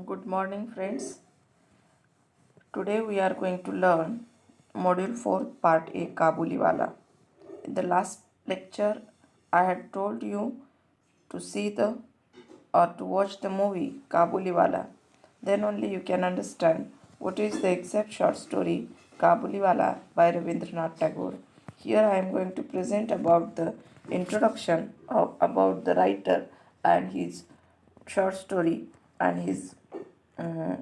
Good morning, friends. Today we are going to learn Module 4, Part A, Kabuliwala. In the last lecture, I had told you to see the or to watch the movie Kabuliwala. Then only you can understand what is the exact short story Kabuliwala by Rabindranath Tagore. Here I am going to present about the introduction of about the writer and his short story and his uh,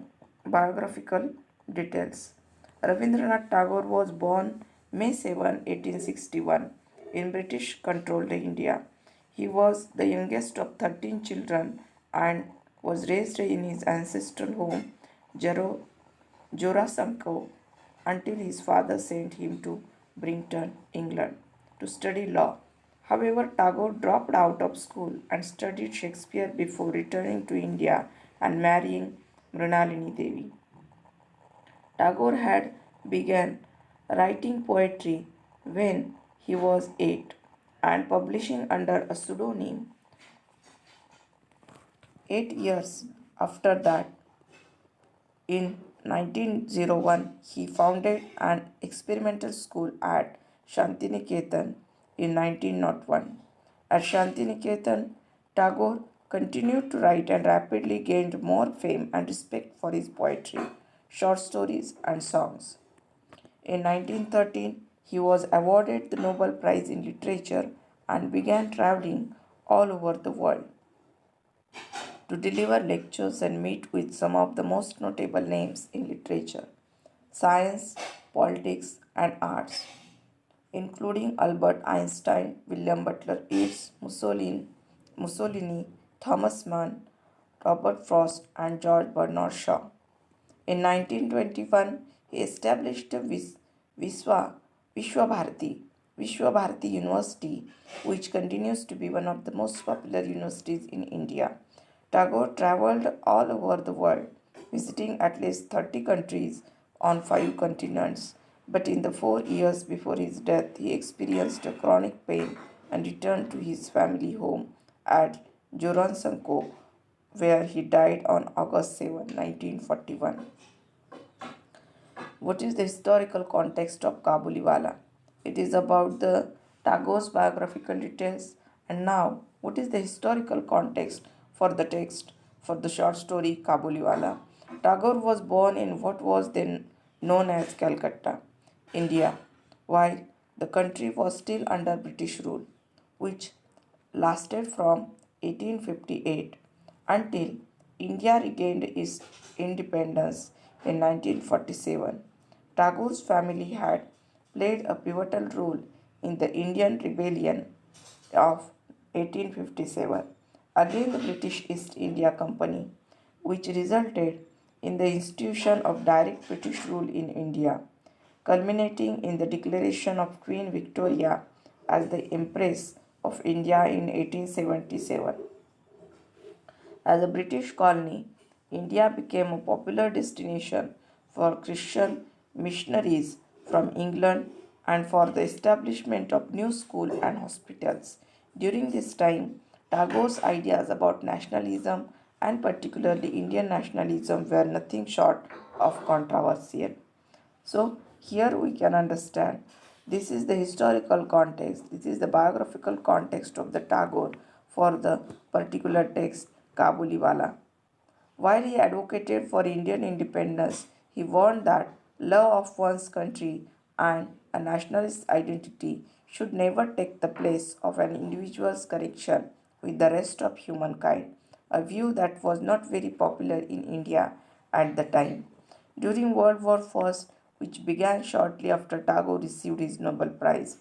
biographical details. Rabindranath Tagore was born May 7, 1861, in British controlled India. He was the youngest of 13 children and was raised in his ancestral home, Jorasanko, until his father sent him to Brinton, England, to study law. However, Tagore dropped out of school and studied Shakespeare before returning to India and marrying Mrinalini Devi. Tagore had begun writing poetry when he was 8 and publishing under a pseudonym. 8 years after that, in 1901, he founded an experimental school at Shantiniketan in 1901. At Shantiniketan, Tagore continued to write and rapidly gained more fame and respect for his poetry, short stories, and songs. In 1913, he was awarded the Nobel Prize in Literature and began traveling all over the world to deliver lectures and meet with some of the most notable names in literature, science, politics, and arts, including Albert Einstein, William Butler Yeats, Mussolini, Thomas Mann, Robert Frost, and George Bernard Shaw. In 1921, he established the Vishwabharati, Vishwabharati University, which continues to be one of the most popular universities in India. Tagore traveled all over the world, visiting at least 30 countries on 5 continents. But in the 4 years before his death, he experienced a chronic pain and returned to his family home at Joransanko, where he died on August 7, 1941. What is the historical context of Kabuliwala? It is about the Tagore's biographical details. And now, what is the historical context for the text for the short story Kabuliwala? Tagore was born in what was then known as Calcutta, India, while the country was still under British rule, which lasted from 1858 until India regained its independence in 1947. Tagore's family had played a pivotal role in the Indian Rebellion of 1857 against the British East India Company, which resulted in the institution of direct British rule in India, culminating in the declaration of Queen Victoria as the Empress of India in 1877. As a British colony, India became a popular destination for Christian missionaries from England and for the establishment of new schools and hospitals. During this time, Tagore's ideas about nationalism and particularly Indian nationalism were nothing short of controversial. So, here we can understand this is the historical context, this is the biographical context of the Tagore for the particular text Kabuliwala. While he advocated for Indian independence, he warned that love of one's country and a nationalist identity should never take the place of an individual's connection with the rest of humankind, a view that was not very popular in India at the time. During World War I, which began shortly after Tagore received his Nobel Prize,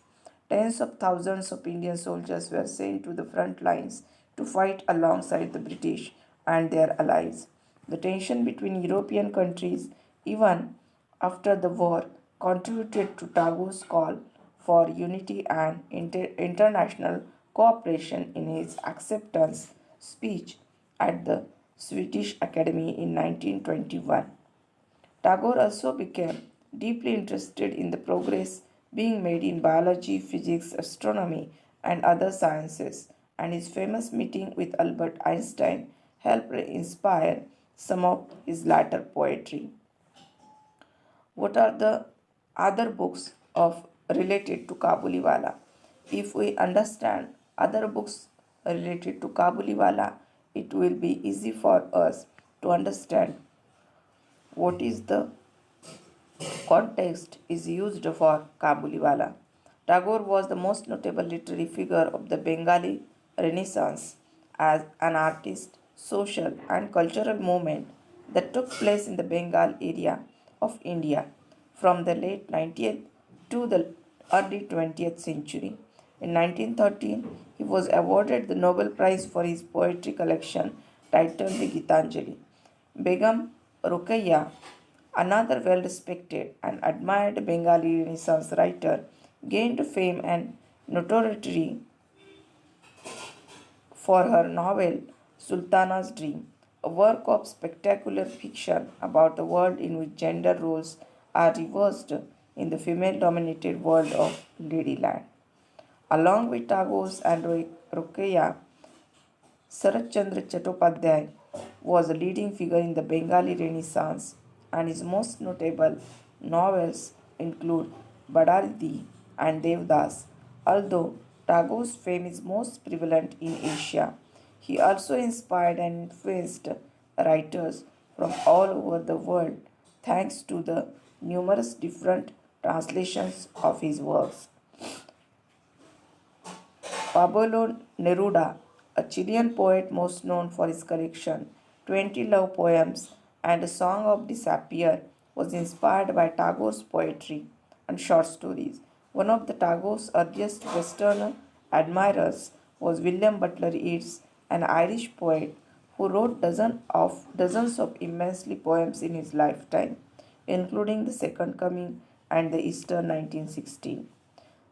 tens of thousands of Indian soldiers were sent to the front lines to fight alongside the British and their allies. The tension between European countries, even after the war, contributed to Tagore's call for unity and international cooperation in his acceptance speech at the Swedish Academy in 1921. Tagore also became deeply interested in the progress being made in biology, physics, astronomy, and other sciences, and his famous meeting with Albert Einstein helped inspire some of his later poetry. What are the other books of related to Kabuliwala? If we understand other books related to Kabuliwala, it will be easy for us to understand what is the context is used for Kabuliwala. Tagore was the most notable literary figure of the Bengali Renaissance as an artist, social and cultural movement that took place in the Bengal area of India from the late 19th to the early 20th century. In 1913, he was awarded the Nobel Prize for his poetry collection titled the Gitanjali. Begum Ruqayya, another well respected and admired Bengali Renaissance writer, gained fame and notoriety for her novel Sultana's Dream, a work of spectacular fiction about the world in which gender roles are reversed in the female dominated world of Ladyland. Along with Tagore and Ruqayya, Sarat Chandra Chattopadhyay was a leading figure in the Bengali Renaissance, and his most notable novels include Badaridi and Devdas. Although Tagore's fame is most prevalent in Asia, he also inspired and influenced writers from all over the world thanks to the numerous different translations of his works. Pablo Neruda, a Chilean poet most known for his collection 20 love poems and a song of Disappear, was inspired by Tagore's poetry and short stories. One of the Tagore's earliest Western admirers was William Butler Yeats, an Irish poet who wrote dozens of immensely poems in his lifetime, including The Second Coming and The Easter 1916.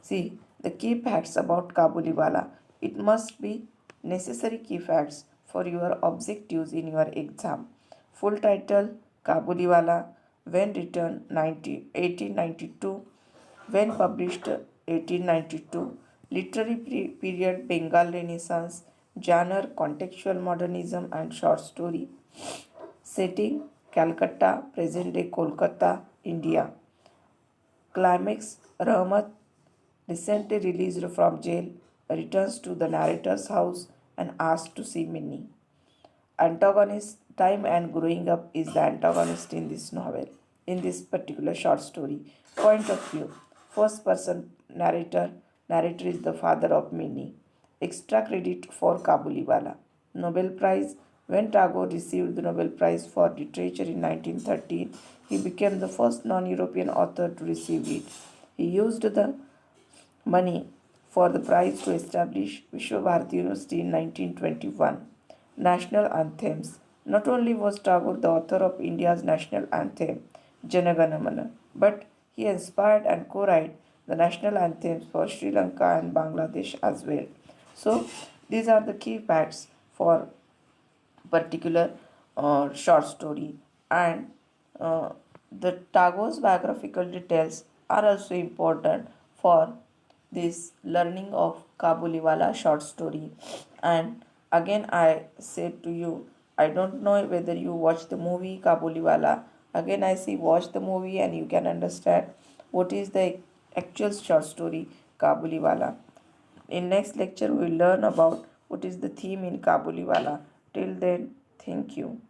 See, the key facts about Kabuliwala. It must be necessary key facts for your objectives in your exam. Full title Kabuliwala, when written 1892, when published 1892, literary period Bengal Renaissance, genre contextual modernism and short story, setting Calcutta, present day Kolkata, India. Climax Rahmat, recently released from jail, returns to the narrator's house and asks to see Minnie. Antagonist, time and growing up is the antagonist in this novel, in this particular short story. Point of view, first person narrator is the father of Minnie. Extra credit for Kabuliwala. Nobel Prize, when Tagore received the Nobel Prize for Literature in 1913, he became the first non-European author to receive it. He used the money for the prize to establish Vishwabharati University in 1921. National Anthems. Not only was Tagore the author of India's national anthem, Jana Gana Mana, but he inspired and co-wrote the national anthems for Sri Lanka and Bangladesh as well. So, these are the key facts for particular short story, and the Tagore's biographical details are also important for this learning of Kabuliwala short story. And again, I said to you, I don't know whether you watch the movie Kabuliwala. Again, I say watch the movie and you can understand what is the actual short story Kabuliwala. In next lecture, we will learn about what is the theme in Kabuliwala. Till then, thank you.